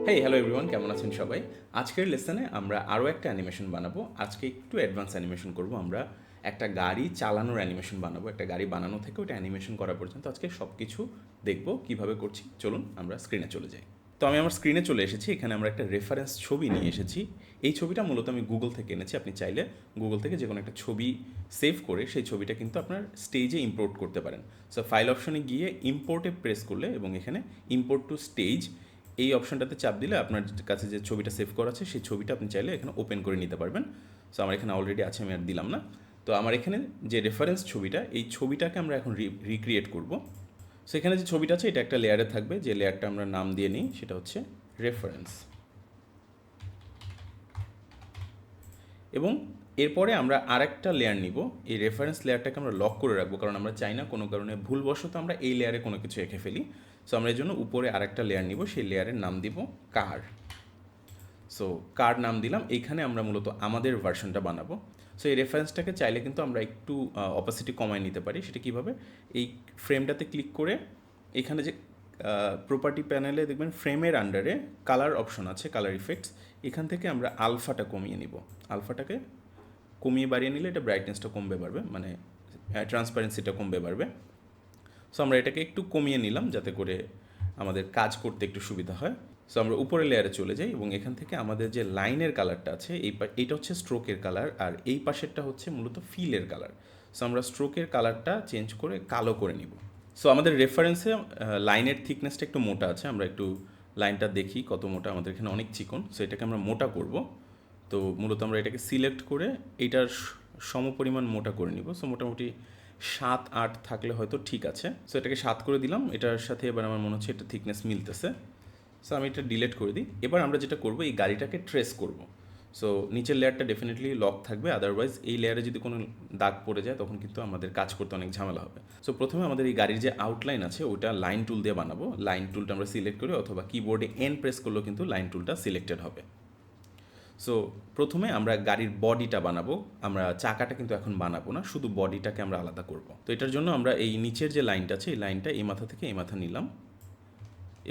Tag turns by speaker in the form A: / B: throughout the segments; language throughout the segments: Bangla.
A: হ্যালো এভরিওয়ান, কেমন আছেন সবাই? আজকের লেসনে আমরা আরও একটা অ্যানিমেশন বানাবো। আজকে একটু অ্যাডভান্স অ্যানিমেশন করব। আমরা একটা গাড়ি চালানোর অ্যানিমেশন বানাবো। একটা গাড়ি বানানো থেকে ওটা অ্যানিমেশন করা পর্যন্ত আজকে সব কিছু দেখব কীভাবে করছি। চলুন আমরা স্ক্রিনে চলে যাই। তো আমি আমার স্ক্রিনে চলে এসেছি। এখানে আমরা একটা রেফারেন্স ছবি নিয়ে এসেছি। এই ছবিটা মূলত আমি গুগল থেকে এনেছি। আপনি চাইলে গুগল থেকে যে কোনো একটা ছবি সেভ করে সেই ছবিটা কিন্তু আপনার স্টেজে ইম্পোর্ট করতে পারেন। সো ফাইল অপশনে গিয়ে ইম্পোর্টে প্রেস করলে এবং এখানে ইম্পোর্ট টু স্টেজ এই অপশনটাতে চাপ দিলে আপনার কাছে যে ছবিটা সেভ করা আছে সেই ছবিটা আপনি চাইলে এখানে ওপেন করে নিতে পারবেন। সো আমার এখানে অলরেডি আছে, আমি আর দিলাম না। তো আমার এখানে যে রেফারেন্স ছবিটা, এই ছবিটাকে আমরা এখন রিক্রিয়েট করব। সো এখানে যে ছবিটা আছে এটা একটা লেয়ারে থাকবে, যে লেয়ারটা আমরা নাম দিয়ে নিই সেটা হচ্ছে রেফারেন্স। এবং এরপরে আমরা আরেকটা লেয়ার নিব। এই রেফারেন্স লেয়ারটাকে আমরা লক করে রাখবো, কারণ আমরা চাই না কোনো কারণে ভুলবশত আমরা এই লেয়ারে কোনো কিছু এঁকে ফেলি। সো আমরা এই জন্য উপরে আরেকটা লেয়ার নিব, সেই লেয়ারের নাম দিব কার। সো কার নাম দিলাম। এইখানে আমরা মূলত আমাদের ভার্সনটা বানাবো। সো এই রেফারেন্সটাকে চাইলে কিন্তু আমরা একটু অপাসিটি কমায় নিতে পারি। সেটা কীভাবে? এই ফ্রেমটাতে ক্লিক করে এখানে যে প্রপার্টি প্যানেলে দেখবেন ফ্রেমের আন্ডারে কালার অপশন আছে, কালার ইফেক্টস। এখান থেকে আমরা আলফাটা কমিয়ে নিব। আলফাটাকে কমিয়ে বাড়িয়ে নিলে এটা ব্রাইটনেসটা কমবে বাড়বে, মানে ট্রান্সপারেন্সিটা কমবে বাড়বে। সো আমরা এটাকে একটু কমিয়ে নিলাম যাতে করে আমাদের কাজ করতে একটু সুবিধা হয়। সো আমরা উপরের লেয়ারে চলে যাই এবং এখান থেকে আমাদের যে লাইনের কালারটা আছে এইটা হচ্ছে স্ট্রোকের কালার, আর এই পাশেরটা হচ্ছে মূলত ফিলের কালার। সো আমরা স্ট্রোকের কালারটা চেঞ্জ করে কালো করে নিব। সো আমাদের রেফারেন্সে লাইনের থিকনেসটা একটু মোটা আছে। আমরা একটু লাইনটা দেখি কত মোটা। আমাদের এখানে অনেক চিকন। সো এটাকে আমরা মোটা করব। তো মূলত আমরা এটাকে সিলেক্ট করে এইটার সমপরিমাণ মোটা করে নিব। সো মোটামুটি 7-8 থাকলে হয়তো ঠিক আছে। সো এটাকে 7 করে দিলাম। এটার সাথে এবার আমার মনে হচ্ছে এটা থিকনেস মিলতেছে। সো আমি এটা ডিলিট করে দিই। এবার আমরা যেটা করব, এই গাড়িটাকে ট্রেস করব। সো নিচের লেয়ারটা ডেফিনেটলি লক থাকবে, আদারওয়াইজ এই লেয়ারে যদি কোনো দাগ পড়ে যায় তখন কিন্তু আমাদের কাজ করতে অনেক ঝামেলা হবে। সো প্রথমে আমাদের এই গাড়ির যে আউটলাইন আছে ওটা লাইন টুল দিয়ে বানাবো। লাইন টুলটা আমরা সিলেক্ট করি, অথবা কিবোর্ডে এন প্রেস করলেও কিন্তু লাইন টুলটা সিলেক্টেড হবে। সো প্রথমে আমরা গাড়ির বডিটা বানাবো। আমরা চাকাটা কিন্তু এখন বানাবো না, শুধু বডিটাকে আমরা আলাদা করব। তো এটার জন্য আমরা এই নিচের যে লাইনটা আছে এই লাইনটা এই মাথা থেকে এই মাথা নিলাম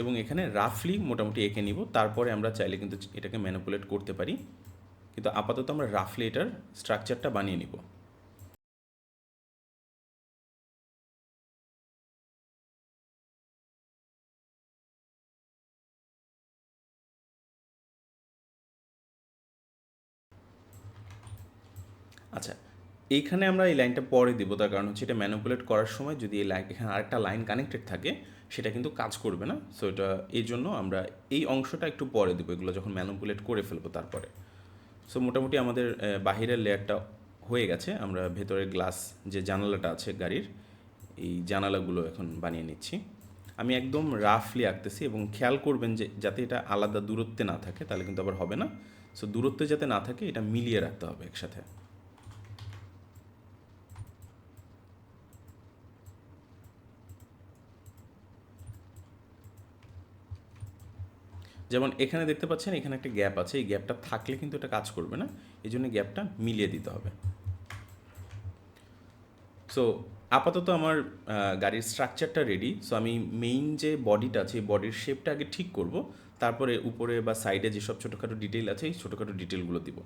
A: এবং এখানে রাফলি মোটামুটি এঁকে নিব। তারপরে আমরা চাইলে কিন্তু এটাকে ম্যানিপুলেট করতে পারি, কিন্তু আপাতত আমরা রাফলি এটার স্ট্রাকচারটা বানিয়ে নিব। আচ্ছা, এইখানে আমরা এই লাইনটা পরে দিব, তার কারণ হচ্ছে এটা ম্যানিপুলেট করার সময় যদি এই লাইন, এখানে আরেকটা লাইন কানেক্টেড থাকে, সেটা কিন্তু কাজ করবে না। সো এটা এই জন্য আমরা এই অংশটা একটু পরে দেবো, এগুলো যখন ম্যানিপুলেট করে ফেলবো তারপরে। সো মোটামুটি আমাদের বাহিরের লেয়ারটা হয়ে গেছে। আমরা ভেতরের গ্লাস যে জানালাটা আছে গাড়ির, এই জানালাগুলো এখন বানিয়ে নিচ্ছি। আমি একদম রাফলি আঁকতেছি এবং খেয়াল করবেন যে যাতে এটা আলাদা দূরত্বে না থাকে, তাহলে কিন্তু আবার হবে না। সো দূরত্বে যাতে না থাকে এটা মিলিয়ে রাখতে হবে একসাথে। যেমন এখানে দেখতে পাচ্ছেন এখানে একটা গ্যাপ আছে, এই গ্যাপটা থাকলে কিন্তু এটা কাজ করবে না, এই জন্য গ্যাপটা মিলিয়ে দিতে হবে। সো আপাতত আমার গাড়ির স্ট্রাকচারটা রেডি। সো আমি মেইন যে বডিটা আছে এই বডির শেপটা আগে ঠিক করব, তারপরে উপরে বা সাইডে যেসব ছোটোখাটো ডিটেল আছে এই ছোটোখাটো ডিটেলগুলো দিব।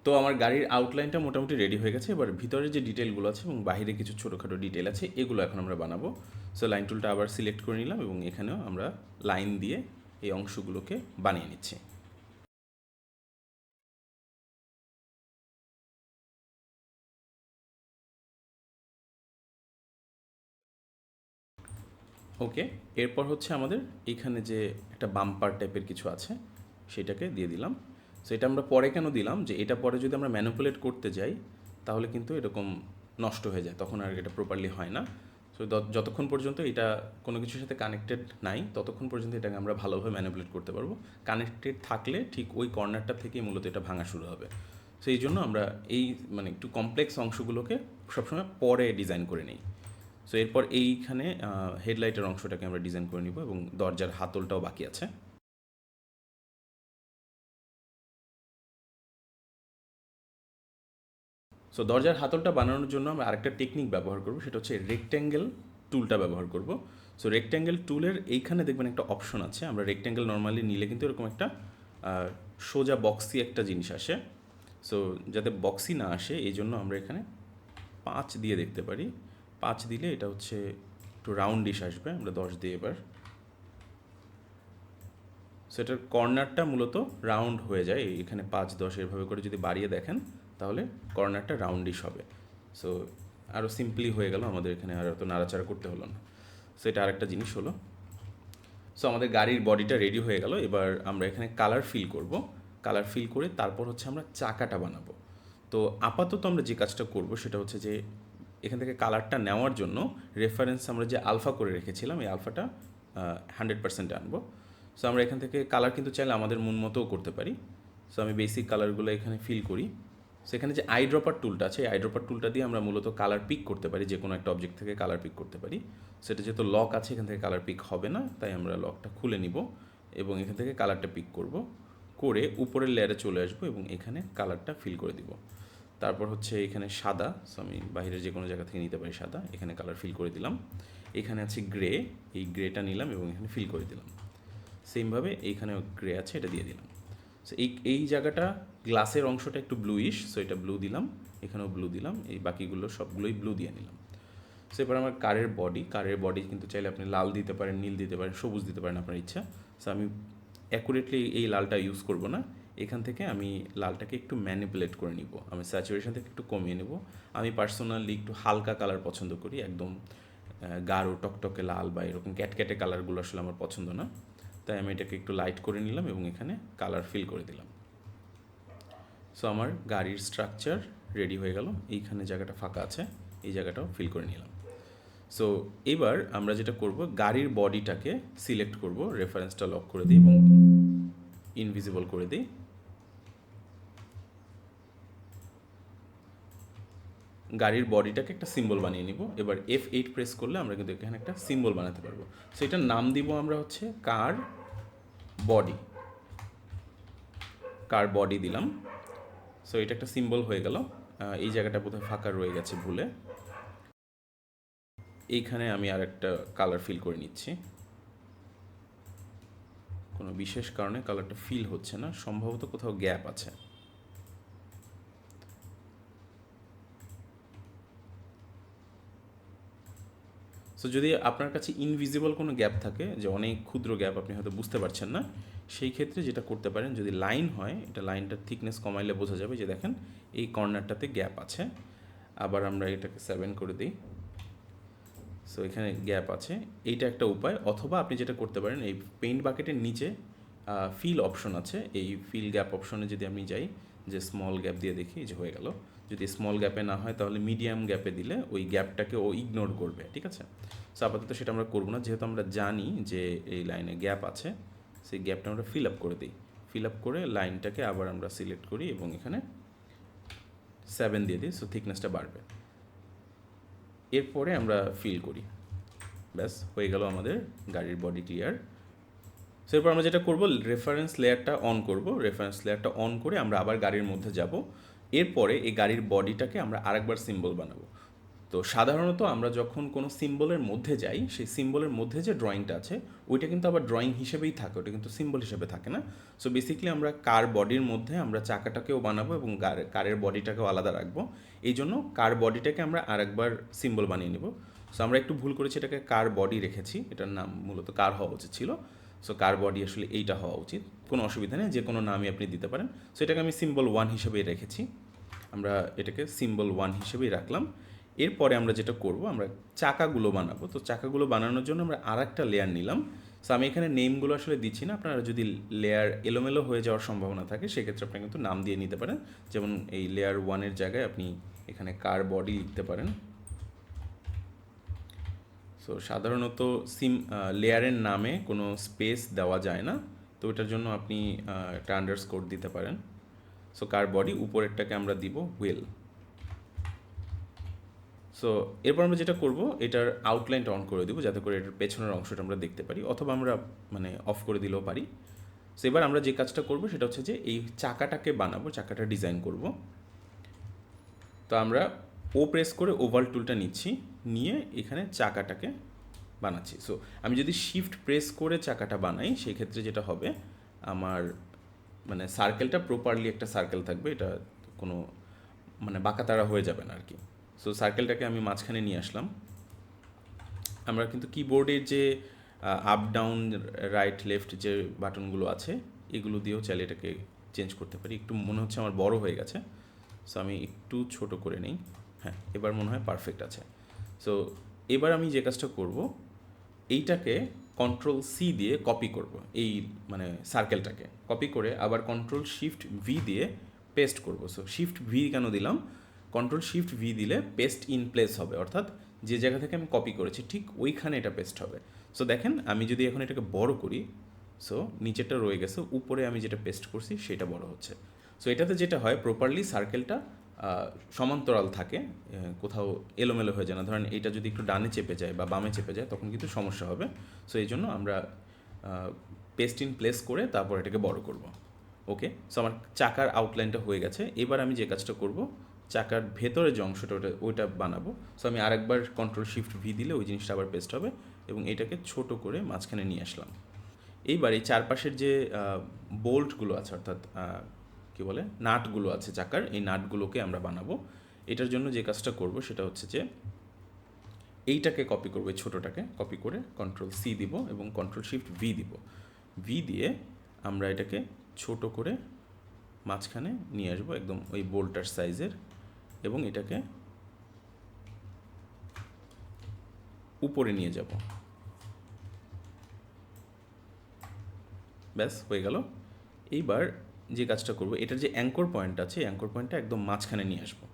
A: তো আমার গাড়ির আউটলাইনটা মোটামুটি রেডি হয়ে গেছে। এবার ভিতরে যে ডিটেলগুলো আছে এবং বাইরে কিছু ছোটোখাটো ডিটেল আছে এগুলো এখন আমরা বানাবো। সো লাইন টুলটা আবার সিলেক্ট করে নিলাম এবং এখানেও আমরা লাইন দিয়ে এই অংশগুলোকে বানিয়ে নিচ্ছি। ওকে, এরপর হচ্ছে আমাদের এখানে যে একটা বাম্পার টাইপের কিছু আছে সেটাকে দিয়ে দিলাম। সো এটা আমরা পরে কেন দিলাম, যে এটা পরে যদি আমরা ম্যানিপুলেট করতে যাই তাহলে কিন্তু এরকম নষ্ট হয়ে যায়, তখন আর এটা প্রপারলি হয় না। সো যতক্ষণ পর্যন্ত এটা কোনো কিছুর সাথে কানেক্টেড নাই ততক্ষণ পর্যন্ত এটাকে আমরা ভালোভাবে ম্যানিপুলেট করতে পারবো। কানেক্টেড থাকলে ঠিক ওই কর্নারটা থেকেই মূলত এটা ভাঙা শুরু হবে। সো এই জন্য আমরা এই মানে একটু কমপ্লেক্স অংশগুলোকে সবসময় পরে ডিজাইন করে নিই। সো এরপর এইখানে হেডলাইটের অংশটাকে আমরা ডিজাইন করে নিব এবং দরজার হাতলটাও বাকি আছে। সো দরজার হাতলটা বানানোর জন্য আমরা আরেকটা টেকনিক ব্যবহার করব, সেটা হচ্ছে রেক্ট্যাঙ্গেল টুলটা ব্যবহার করব। সো রেক্ট্যাঙ্গেল টুলের এইখানে দেখবেন একটা অপশন আছে। আমরা রেক্ট্যাঙ্গেল নর্মালি নিলে কিন্তু এরকম একটা সোজা বক্সি একটা জিনিস আসে। সো যাতে বক্সি না আসে এই জন্য আমরা এখানে 5 দিয়ে দেখতে পারি। 5 দিলে এটা হচ্ছে একটু রাউন্ডিশ আসবে। আমরা 10 দিই এবার। সো এটার কর্নারটা মূলত রাউন্ড হয়ে যায়। এখানে 5, 10 এভাবে করে যদি বাড়িয়ে দেখেন তাহলে কর্নারটা রাউন্ডিশ হবে। সো আরও সিম্পলি হয়ে গেল, আমাদের এখানে আর অত নাড়াচাড়া করতে হলো না। সো এটা আরেকটা জিনিস হলো। সো আমাদের গাড়ির বডিটা রেডি হয়ে গেল। এবার আমরা এখানে কালার ফিল করব। কালার ফিল করে তারপর হচ্ছে আমরা চাকাটা বানাবো। তো আপাতত আমরা যে কাজটা করব সেটা হচ্ছে যে এখান থেকে কালারটা নেওয়ার জন্য রেফারেন্স আমরা যে আলফা করে রেখেছিলাম এই আলফাটা 100% আনবো। সো আমরা এখান থেকে কালার কিন্তু চাইলে আমাদের মন মতোও করতে পারি। সো আমি বেসিক কালারগুলো এখানে ফিল করি। সেখানে যে আইড্রপার টুলটা আছে এই আইড্রপার টুলটা দিয়ে আমরা মূলত কালার পিক করতে পারি, যে কোনো একটা অবজেক্ট থেকে কালার পিক করতে পারি। সেটা যেহেতু লক আছে এখান থেকে কালার পিক হবে না, তাই আমরা লকটা খুলে নিব এবং এখান থেকে কালারটা পিক করব, করে উপরের লেয়ারে চলে আসবো এবং এখানে কালারটা ফিল করে দিব। তারপর হচ্ছে এখানে সাদা, সো আমি বাইরের যে কোনো জায়গা থেকে নিতে পারি সাদা, এখানে কালার ফিল করে দিলাম। এখানে আছে গ্রে, এই গ্রেটা নিলাম এবং এখানে ফিল করে দিলাম। সেমভাবে এইখানেও গ্রে আছে, এটা দিয়ে দিলাম। সো এই জায়গাটা গ্লাসের অংশটা একটু ব্লুইশ, সো এটা ব্লু দিলাম, এখানেও ব্লু দিলাম, এই বাকিগুলো সবগুলোই ব্লু দিয়ে নিলাম। সো এবার আমার কারের বডি কিন্তু চাইলে আপনি লাল দিতে পারেন, নীল দিতে পারেন, সবুজ দিতে পারেন, আপনার ইচ্ছা। সো আমি অ্যাকুরেটলি এই লালটা ইউজ করব না। এখান থেকে আমি লালটাকে একটু ম্যানিপুলেট করে নিব, আমি স্যাচুরেশন থেকে একটু কমিয়ে নেব। আমি পার্সোনালি একটু হালকা কালার পছন্দ করি, একদম গাঢ় টকটকে লাল বা এরকম ক্যাটক্যাটে কালারগুলো আসলে আমার পছন্দ না। তাই আমি এটাকে একটু লাইট করে নিলাম এবং এখানে কালার ফিল করে দিলাম। সো আমার গাড়ির স্ট্রাকচার রেডি হয়ে গেল। এইখানে জায়গাটা ফাঁকা আছে, এই জায়গাটাও ফিল করে নিলাম। সো এবার আমরা যেটা করব, গাড়ির বডিটাকে সিলেক্ট করব, রেফারেন্সটা লক করে দিই এবং ইনভিজিবল করে দিই। গাড়ির বডিটাকে একটা সিম্বল বানিয়ে নিব। এবার F8 প্রেস করলে আমরা কিন্তু এখানে একটা সিম্বল বানাতে পারবো। সো এটার নাম দিব আমরা হচ্ছে কার বডি দিলাম। সো এটা একটা সিম্বল হয়ে গেল। এই জায়গাটা বোধহয় ফাঁকা রয়ে গেছে ভুলে, এইখানে আমি আর একটা কালার ফিল করে নিচ্ছি। কোনো বিশেষ কারণে কালারটা ফিল হচ্ছে না, সম্ভবত কোথাও গ্যাপ আছে। সো যদি আপনার কাছে ইনভিজিবল কোনো গ্যাপ থাকে, যে অনেক ক্ষুদ্র গ্যাপ আপনি হয়তো বুঝতে পারছেন না, সেই ক্ষেত্রে যেটা করতে পারেন, যদি লাইন হয় এটা লাইনটার থিকনেস কমাইলে বোঝা যাবে যে দেখেন এই কর্নারটাতে গ্যাপ আছে। আবার আমরা এটাকে 7 করে দিই। সো এখানে গ্যাপ আছে, এইটা একটা উপায়। অথবা আপনি যেটা করতে পারেন, এই পেইন্ট বাকেটের নিচে ফিল অপশন আছে, এই ফিল গ্যাপ অপশনে যদি আমি যাই, যে স্মল গ্যাপ দিয়ে দেখি যে হয়ে গেল। যদি স্মল গ্যাপে না হয় তাহলে মিডিয়াম গ্যাপে দিলে ওই গ্যাপটাকে ও ইগনোর করবে, ঠিক আছে। সো আপাতত সেটা আমরা করবো না, যেহেতু আমরা জানি যে এই লাইনে গ্যাপ আছে। সেই গ্যাপটা আমরা ফিল আপ করে দিই। ফিল আপ করে লাইনটাকে আবার আমরা সিলেক্ট করি এবং এখানে 7 দিয়ে দিই, সো থিকনেসটা বাড়বে। এরপরে আমরা ফিল করি, ব্যাস হয়ে গেল আমাদের গাড়ির বডি ক্লিয়ার। সো এরপর আমরা যেটা করব, রেফারেন্স লেয়ারটা অন করব। রেফারেন্স লেয়ারটা অন করে আমরা আবার গাড়ির মধ্যে যাব। এরপরে এই গাড়ির বডিটাকে আমরা আরেকবার সিম্বল বানাবো। তো সাধারণত আমরা যখন কোনো সিম্বলের মধ্যে যাই, সেই সিম্বলের মধ্যে যে ড্রয়িংটা আছে ওইটা কিন্তু আবার ড্রয়িং হিসেবেই থাকে, ওটা কিন্তু সিম্বল হিসেবে থাকে না। সো বেসিক্যালি আমরা কার বডির মধ্যে আমরা চাকাটাকেও বানাবো এবং কারের বডিটাকেও আলাদা রাখবো। এই জন্য কার বডিটাকে আমরা আরেকবার সিম্বল বানিয়ে নেব। সো আমরা একটু ভুল করেছি, এটাকে কার বডি রেখেছি, এটার নাম মূলত কার হওয়া উচিত ছিল। সো কার বডি আসলে এইটা হওয়া উচিত, কোনো অসুবিধা নেই, যে কোনো নামই আপনি দিতে পারেন। সো এটাকে আমি সিম্বল 1 হিসেবেই রেখেছি, আমরা এটাকে সিম্বল 1 হিসেবেই রাখলাম। এরপরে আমরা যেটা করব, আমরা চাকাগুলো বানাবো। তো চাকাগুলো বানানোর জন্য আমরা আর একটা লেয়ার নিলাম। সো আমি এখানে নেমগুলো আসলে দিচ্ছি না, আপনারা যদি লেয়ার এলোমেলো হয়ে যাওয়ার সম্ভাবনা থাকে সেক্ষেত্রে আপনি কিন্তু নাম দিয়ে নিতে পারেন। যেমন এই লেয়ার 1-এর জায়গায় আপনি এখানে কার বডি লিখতে পারেন। সো সাধারণত লেয়ারের নামে কোনো স্পেস দেওয়া যায় না, তো এটার জন্য আপনি একটা আন্ডারস্কোর দিতে পারেন। সো কার বডি উপরেরটাকে আমরা দিব হুইল। সো এরপর আমরা যেটা করব, এটার আউটলাইনটা অন করে দেবো যাতে করে এটার পেছনের অংশটা আমরা দেখতে পারি, অথবা আমরা মানে অফ করে দিলেও পারি। সো এবার আমরা যে কাজটা করব সেটা হচ্ছে যে এই চাকাটাকে বানাবো, চাকাটা ডিজাইন করব। তো আমরা ও প্রেস করে ওভাল টুলটা নিচ্ছি, নিয়ে এখানে চাকাটাকে বানাচ্ছি। সো আমি যদি শিফট প্রেস করে চাকাটা বানাই সেই ক্ষেত্রে যেটা হবে, আমার মানে সার্কেলটা প্রপারলি একটা সার্কেল থাকবে, এটা কোনো মানে বাঁকাতারা হয়ে যাবে না আর কি। সো সার্কেলটাকে আমি মাঝখানে নিয়ে আসলাম। আমরা কিন্তু কিবোর্ডের যে আপ ডাউন রাইট লেফট যে বাটনগুলো আছে এগুলো দিয়েও চাইলে এটাকে চেঞ্জ করতে পারি। একটু মনে হচ্ছে আমার বড় হয়ে গেছে, সো আমি একটু ছোট করে নিই। হ্যাঁ, এবার মনে হয় পারফেক্ট আছে। সো এবার আমি যে কাজটা করব, এইটাকে কন্ট্রোল সি দিয়ে কপি করব, এই মানে সার্কেলটাকে কপি করে আবার কন্ট্রোল শিফট ভি দিয়ে পেস্ট করব। সো শিফট ভি কেন দিলাম, কন্ট্রোল শিফট ভি দিলে পেস্ট ইন প্লেস হবে, অর্থাৎ যে জায়গা থেকে আমি কপি করেছি ঠিক ওইখানে এটা পেস্ট হবে। সো দেখেন আমি যদি এখন এটাকে বড় করি, সো নিচেরটা রয়ে গেছে, উপরে আমি যেটা পেস্ট করছি সেটা বড় হচ্ছে। সো এটাতে যেটা হয়, প্রপারলি সার্কেলটা সমান্তরাল থাকে, কোথাও এলোমেলো হয়ে যায় না। ধরেন এটা যদি একটু ডানে চেপে যায় বা বামে চেপে যায় তখন কিন্তু সমস্যা হবে। সো এই জন্য আমরা পেস্ট ইন প্লেস করে তারপর এটাকে বড় করব। ওকে, সো আমার চাকার আউটলাইনটা হয়ে গেছে। এবার আমি যে কাজটা করব, চাকার ভেতরে যে অংশটা ওইটা বানাবো। সো আমি আরেকবার কন্ট্রোল শিফট ভি দিলে ওই জিনিসটা আবার পেস্ট হবে, এবং এটাকে ছোট করে মাঝখানে নিয়ে আসলাম। এইবার এই চারপাশের যে বোল্টগুলো আছে, অর্থাৎ কী বলে নাটগুলো আছে চাকার, এই নাটগুলোকে আমরা বানাবো। এটার জন্য যে কাজটা করব সেটা হচ্ছে যে এইটাকে কপি করবো, এই ছোটোটাকে কপি করে কন্ট্রোল সি দিব এবং কন্ট্রোল শিফট ভি দিব। ভি দিয়ে আমরা এটাকে ছোট করে মাঝখানে নিয়ে আসবো একদম ওই বোল্টার সাইজের, এবং এটাকে উপরে নিয়ে যাব। ব্যাস হয়ে গেল। এইবার যে কাজটা করব, এটার যে অ্যাঙ্কর পয়েন্ট আছে অ্যাঙ্কর পয়েন্টটা একদম মাঝখানে নিয়ে আসবো।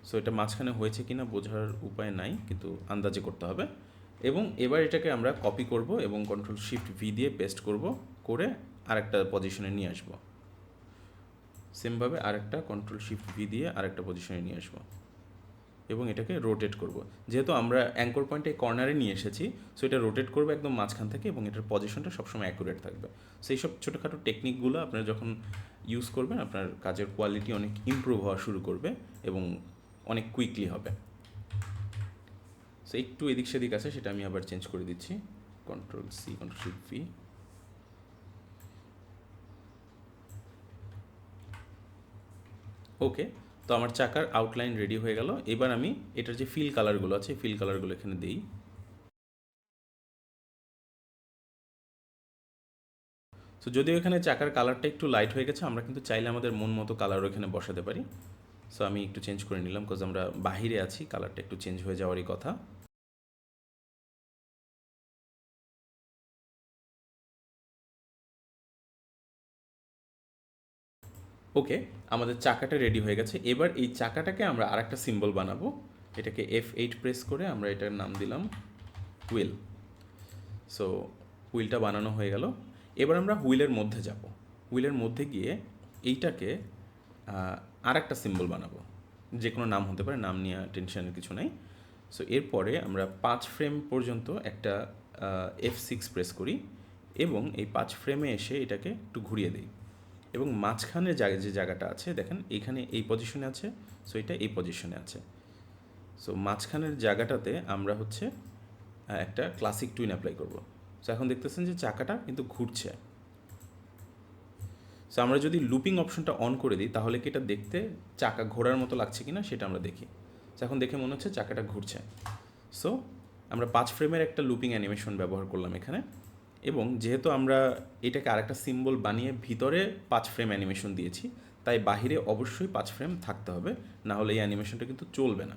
A: সো এটা মাঝখানে হয়েছে কিনা বোঝার উপায় নাই, কিন্তু আন্দাজে করতে হবে। এবং এবার এটাকে আমরা কপি করব এবং কন্ট্রোল শিফট ভি দিয়ে পেস্ট করব, করে আরেকটা পজিশনে নিয়ে আসব। সেমভাবে আরেকটা কন্ট্রোল শিফট ভি দিয়ে আরেকটা পজিশনে নিয়ে আসব এবং এটাকে রোটেট করব। যেহেতু আমরা অ্যাঙ্কর পয়েন্টে কর্নারে নিয়ে এসেছি, সো এটা রোটেট করবে একদম মাঝখান থেকে, এবং এটার পজিশনটা সবসময় অ্যাকুরেট থাকবে। সেই সব ছোটোখাটো টেকনিকগুলো আপনারা যখন ইউজ করবেন আপনার কাজের কোয়ালিটি অনেক ইমপ্রুভ হওয়া শুরু করবে এবং অনেক কুইকলি হবে। সো একটু এদিক সেদিক আছে, সেটা আমি আবার চেঞ্জ করে দিচ্ছি, control C control shift V. Okay, তো আমার চাকার আউটলাইন রেডি হয়ে গেল। এবার আমি এটার যে ফিল কালারগুলো আছে ফিল কালারগুলো এখানে দিই। সো যদিও এখানে চাকার কালারটা একটু লাইট হয়ে গেছে, আমরা কিন্তু চাইলে আমাদের মন মতো কালারও এখানে বসাতে পারি। সো আমি একটু চেঞ্জ করে নিলাম, বিকজ আমরা বাহিরে আছি, কালারটা একটু চেঞ্জ হয়ে যাওয়ারই কথা। ওকে, আমাদের চাকাটা রেডি হয়ে গেছে। এবার এই চাকাটাকে আমরা আরেকটা সিম্বল বানাবো। এটাকে F8 প্রেস করে আমরা এটার নাম দিলাম হুইল। সো হুইলটা বানানো হয়ে গেল। এবার আমরা হুইলের মধ্যে যাব। হুইলের মধ্যে গিয়ে এইটাকে আরেকটা সিম্বল বানাবো, যে কোনো নাম হতে পারে, নাম নিয়ে টেনশনের কিছু নাই। সো এরপরে আমরা 5 ফ্রেম পর্যন্ত একটা F6 প্রেস করি এবং এই 5 ফ্রেমে এসে এটাকে একটু ঘুরিয়ে দিই, এবং মাঝখানে যে জায়গাটা আছে দেখেন এইখানে এই পজিশনে আছে, সো এটা এই পজিশনে আছে। সো মাঝখানের জায়গাটাতে আমরা হচ্ছে একটা ক্লাসিক টুইন অ্যাপ্লাই করব। সো এখন দেখতেছেন যে চাকাটা কিন্তু ঘুরছে। সো আমরা যদি লুপিং অপশনটা অন করে দিই তাহলে কি এটা দেখতে চাকা ঘোরার মতো লাগছে কি না সেটা আমরা দেখি। সো এখন দেখে মনে হচ্ছে চাকাটা ঘুরছে। সো আমরা 5 ফ্রেমের একটা লুপিং অ্যানিমেশন ব্যবহার করলাম এখানে, এবং যেহেতু আমরা এটাকে আরেকটা সিম্বল বানিয়ে ভিতরে 5 ফ্রেম অ্যানিমেশন দিয়েছি, তাই বাহিরে অবশ্যই 5 ফ্রেম থাকতে হবে, না হলে এই অ্যানিমেশনটা কিন্তু চলবে না।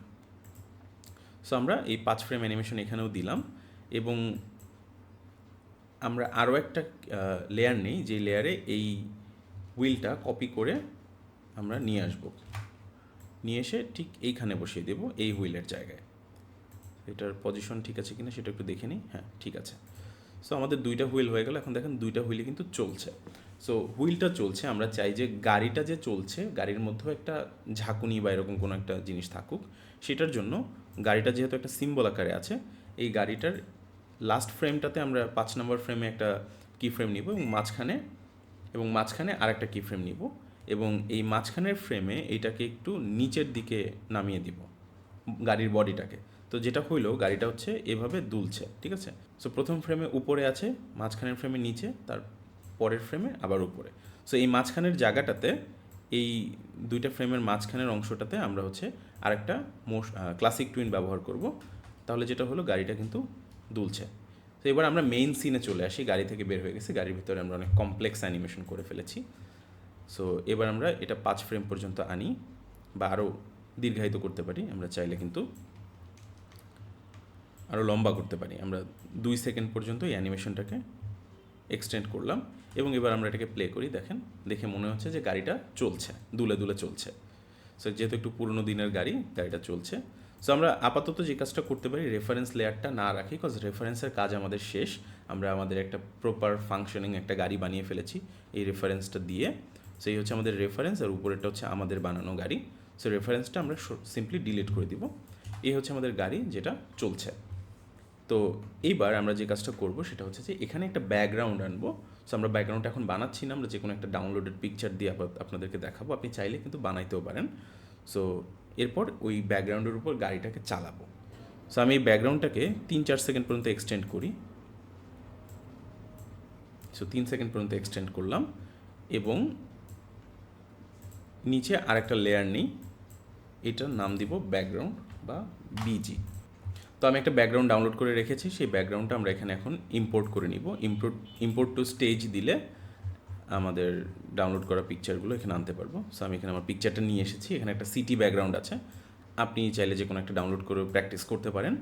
A: সো আমরা এই 5 ফ্রেম অ্যানিমেশন এখানেও দিলাম, এবং আমরা আরও একটা লেয়ার নেই, যে লেয়ারে এই হুইলটা কপি করে আমরা নিয়ে আসব, নিয়ে এসে ঠিক এইখানে বসিয়ে দেব এই হুইলের জায়গায়। এটার পজিশন ঠিক আছে কিনা সেটা একটু দেখে নিই। হ্যাঁ, ঠিক আছে। সো আমাদের দুইটা হুইল হয়ে গেল। এখন দেখেন দুইটা হুইলই কিন্তু চলছে। সো হুইলটা চলছে, আমরা চাই যে গাড়িটা যে চলছে গাড়ির মধ্যেও একটা ঝাঁকুনি বা এরকম কোনো একটা জিনিস থাকুক। সেটার জন্য গাড়িটা যেহেতু একটা সিম্বল আকারে আছে, এই গাড়িটার লাস্ট ফ্রেমটাতে আমরা 5 নম্বর ফ্রেমে একটা কি ফ্রেম নিব এবং মাঝখানে আর একটা কি ফ্রেম নিব এবং এই মাঝখানের ফ্রেমে এইটাকে একটু নিচের দিকে নামিয়ে দিব গাড়ির বডিটাকে। তো যেটা হইলো গাড়িটা হচ্ছে এভাবে দুলছে, ঠিক আছে। সো প্রথম ফ্রেমে উপরে আছে, মাঝখানের ফ্রেমে নিচে, তার পরের ফ্রেমে আবার উপরে। সো এই মাঝখানের জায়গাটাতে, এই দুইটা ফ্রেমের মাঝখানের অংশটাতে আমরা হচ্ছে আরেকটা ক্লাসিক টুইন ব্যবহার করব। তাহলে যেটা হলো গাড়িটা কিন্তু দুলছে। তো এবার আমরা মেইন সিনে চলে আসি। গাড়ি থেকে বের হয়ে গেছি, গাড়ির ভিতরে আমরা অনেক কমপ্লেক্স অ্যানিমেশন করে ফেলেছি। সো এবার আমরা এটা 5 ফ্রেম পর্যন্ত আনি বা আরও দীর্ঘায়িত করতে পারি। আমরা চাইলে কিন্তু আরও লম্বা করতে পারি। আমরা 2 সেকেন্ড পর্যন্ত এই অ্যানিমেশনটাকে এক্সটেন্ড করলাম এবং এবার আমরা এটাকে প্লে করি। দেখে মনে হচ্ছে যে গাড়িটা চলছে, দুলে দুলে চলছে। সো যেহেতু একটু পুরনো দিনের গাড়িটা চলছে। সো আমরা আপাতত যে কাজটা করতে পারি, রেফারেন্স লেয়ারটা না রাখি, কজ রেফারেন্সের কাজ আমাদের শেষ। আমরা আমাদের একটা প্রপার ফাংশনিং একটা গাড়ি বানিয়ে ফেলেছি এই রেফারেন্সটা দিয়ে। সেই হচ্ছে আমাদের রেফারেন্স, আর উপরেরটা হচ্ছে আমাদের বানানো গাড়ি। সো রেফারেন্সটা আমরা সিম্পলি ডিলিট করে দিব। এই হচ্ছে আমাদের গাড়ি যেটা চলছে। তো এইবার আমরা যে কাজটা করব সেটা হচ্ছে যে এখানে একটা ব্যাকগ্রাউন্ড আনবো। সো আমরা ব্যাকগ্রাউন্ড এখন বানাচ্ছি না, আমরা যে কোনো একটা ডাউনলোডেড পিকচার দিয়ে আপনাদেরকে দেখাবো। আপনি চাইলে কিন্তু বানাইতেও পারেন। সো এরপর ওই ব্যাকগ্রাউন্ডের উপর গাড়িটাকে চালাবো। সো আমি এই ব্যাকগ্রাউন্ডটাকে 3-4 সেকেন্ড পর্যন্ত এক্সটেন্ড করি। সো 3 সেকেন্ড পর্যন্ত এক্সটেন্ড করলাম এবং নিচে আরেকটা লেয়ার নিই, এটার নাম দিব ব্যাকগ্রাউন্ড বা বিজি। তো আমি একটা ব্যাকগ্রাউন্ড ডাউনলোড করে রেখেছি, সেই ব্যাকগ্রাউন্ডটা আমরা এখানে এখন ইম্পোর্ট করে নিব। ইম্পোর্ট টু স্টেজ দিলে আমাদের ডাউনলোড করা পিকচারগুলো এখানে আনতে পারবো। সো আমি এখানে আমার পিকচারটা নিয়ে এসেছি। এখানে একটা সিটি ব্যাকগ্রাউন্ড আছে, আপনি চাইলে যে কোনো একটা ডাউনলোড করে প্র্যাকটিস করতে পারেন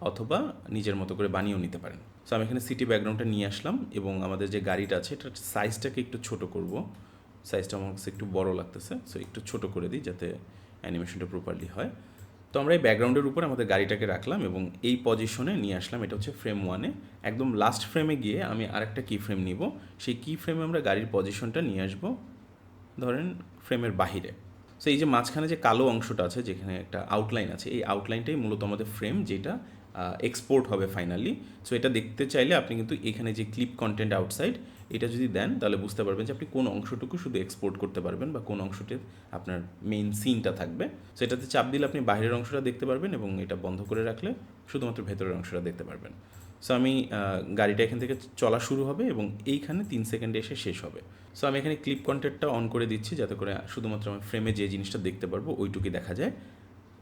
A: অথবা নিজের মতো করে বানিয়েও নিতে পারেন। সো আমি এখানে সিটি ব্যাকগ্রাউন্ডটা নিয়ে আসলাম এবং আমাদের যে গাড়িটা আছে এটার সাইজটাকে একটু ছোট করব। সাইজটা আমার কাছে একটু বড় লাগতেছে, সো একটু ছোট করে দিই যাতে অ্যানিমেশনটা প্রপারলি হয়। তো আমরা এই ব্যাকগ্রাউন্ডের উপর আমাদের গাড়িটাকে রাখলাম এবং এই পজিশনে নিয়ে আসলাম। এটা হচ্ছে ফ্রেম 1-এ। একদম লাস্ট ফ্রেমে গিয়ে আমি আরেকটা কি ফ্রেম নিব। সেই কি ফ্রেমে আমরা গাড়ির পজিশনটা নিয়ে আসবো ধরেন ফ্রেমের বাহিরে। সো এই যে মাঝখানে যে কালো অংশটা আছে, যেখানে একটা আউটলাইন আছে, এই আউটলাইনটাই মূলত আমাদের ফ্রেম, যেটা এক্সপোর্ট হবে ফাইনালি। সো এটা দেখতে চাইলে আপনি কিন্তু এখানে যে ক্লিপ কন্টেন্ট আউটসাইড, এটা যদি দেন তাহলে বুঝতে পারবেন যে আপনি কোন অংশটুকু শুধু এক্সপোর্ট করতে পারবেন বা কোন অংশটির আপনার মেইন সিনটা থাকবে। সো এটাতে চাপ দিলে আপনি বাইরের অংশটা দেখতে পারবেন এবং এটা বন্ধ করে রাখলে শুধুমাত্র ভেতরের অংশটা দেখতে পারবেন। সো আমি গাড়িটা এখান থেকে চলা শুরু হবে এবং এইখানে 3 সেকেন্ডে এসে শেষ হবে। সো আমি এখানে ক্লিপ কন্টেন্টটা অন করে দিচ্ছি যাতে করে শুধুমাত্র আমি ফ্রেমে যে জিনিসটা দেখতে পারবো ওইটুকুই দেখা যায়।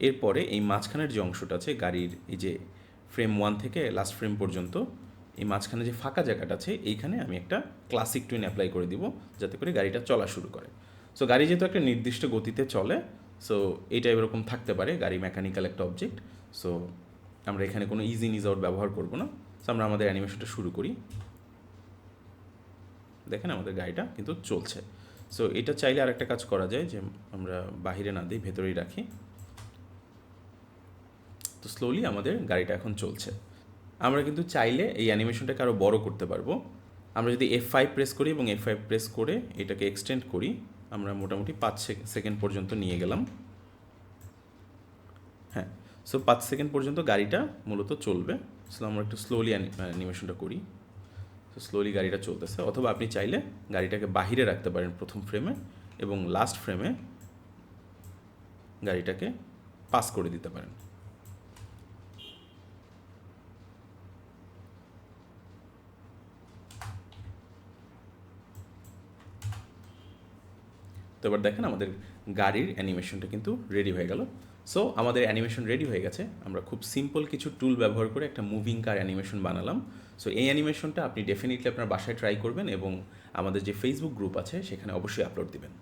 A: এরপরে এই মাঝখানের যে অংশটা আছে গাড়ির, এই যে ফ্রেম 1 থেকে লাস্ট ফ্রেম পর্যন্ত এই মাঝখানে যে ফাঁকা জায়গাটা আছে এইখানে আমি একটা ক্লাসিক টুইন অ্যাপ্লাই করে দিব যাতে করে গাড়িটা চলা শুরু করে। সো গাড়ি যেহেতু একটা নির্দিষ্ট গতিতে চলে, সো এটা এরকম থাকতে পারে, গাড়ি মেকানিক্যাল একটা অবজেক্ট। সো আমরা এখানে কোনো ইজ ইন ইজ আউট ব্যবহার করব না। সো আমরা আমাদের অ্যানিমেশনটা শুরু করি। দেখেন আমাদের গাড়িটা কিন্তু চলছে। সো এটা চাইলে আরেকটা কাজ করা যায় যে আমরা বাহিরে না দিই, ভেতরেই রাখি। তো স্লোলি আমাদের গাড়িটা এখন চলছে। আমরা কিন্তু চাইলে এই অ্যানিমেশনটাকে আরও বড় করতে পারবো। আমরা যদি F5 প্রেস করি এবং F5 প্রেস করে এটাকে এক্সটেন্ড করি, আমরা মোটামুটি 5 সেকেন্ড পর্যন্ত নিয়ে গেলাম। হ্যাঁ, সো 5 সেকেন্ড পর্যন্ত গাড়িটা মূলত চলবে। সো আমরা একটু স্লোলি অ্যানিমেশনটা করি। তো স্লোলি গাড়িটা চলতেছে, অথবা আপনি চাইলে গাড়িটাকে বাহিরে রাখতে পারেন প্রথম ফ্রেমে এবং লাস্ট ফ্রেমে গাড়িটাকে পাস করে দিতে পারেন। তো এবার দেখেন আমাদের গাড়ির অ্যানিমেশনটা কিন্তু রেডি হয়ে গেল। সো আমাদের অ্যানিমেশন রেডি হয়ে গেছে। আমরা খুব সিম্পল কিছু টুল ব্যবহার করে একটা মুভিং কার অ্যানিমেশন বানালাম। সো এই অ্যানিমেশনটা আপনি ডেফিনেটলি আপনার বাসায় ট্রাই করবেন এবং আমাদের যে ফেসবুক গ্রুপ আছে সেখানে অবশ্যই আপলোড দিবেন।